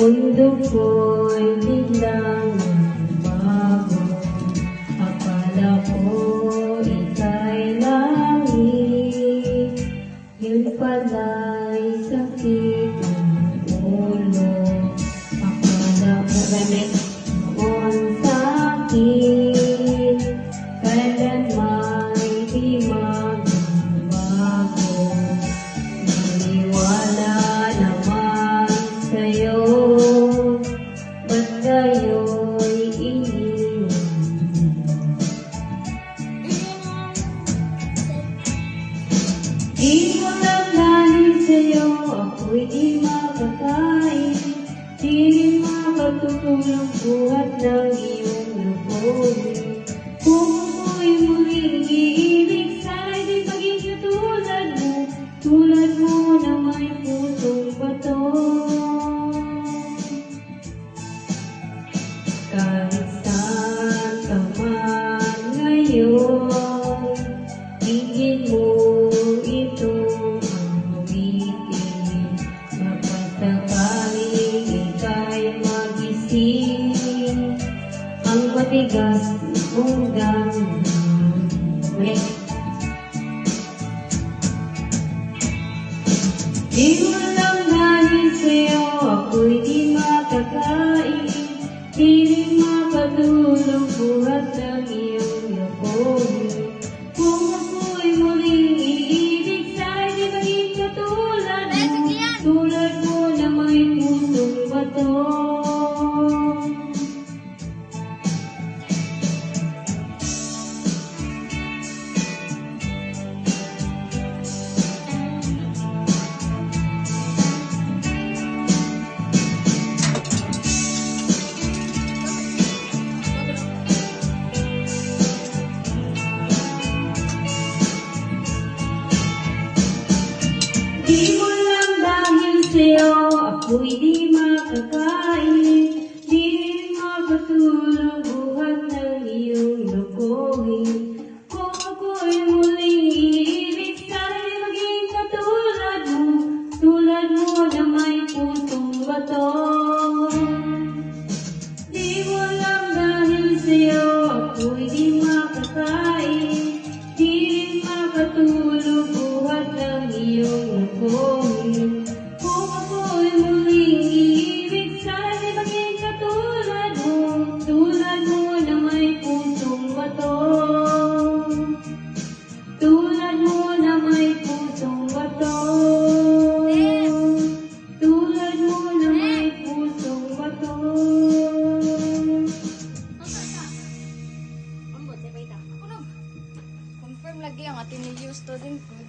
mundo ko'y biglang bago. Akala ko ika'y langit, yun pala'y sakit ng ulo. Akala ko noon sakit, kailan may di magbago. Naniwala naman sa'yo, ba't kayo'y iniwan? Di mo lang dahil sa'yo, ako'y di makakain. Di rin makatutulong buhat ng iyong loob. Kung ako'y muling iibig, sana'y di maging katulad mo. Tulad mo na may pusong bato. Kahit saan ka man ngayon, tingin mo itong awitin. Napasakaling ika'y magising, ang matigas mong damdamin. Di mo lang dahil sa'yo, ako'y di makakain. Di rin makatulong buhat ng iyong lakoy. Kung ako'y muling iibig, sana'y di maging katulad mo. Tulad mo na may pusong bato. Di mo lang dahil sa'yo, ako'y di makakain. Di rin makatulong buhat ng iyong lokohin. Kung ako'y muling iibig, sana'y maging katulad mo. Tulad mo na may pusong bato. Di mo lang dahil sa'yo, ako'y di makakain. Di rin makatulong buhat ng iyong lokohin. Kung ako'y muling iibig, sana'y maging katulad mo. Tulad mo na may pusong bato. Tulad mo na may pusong bato. Tulad mo na may pusong bato. Confirm lagi ang atin ni student ko.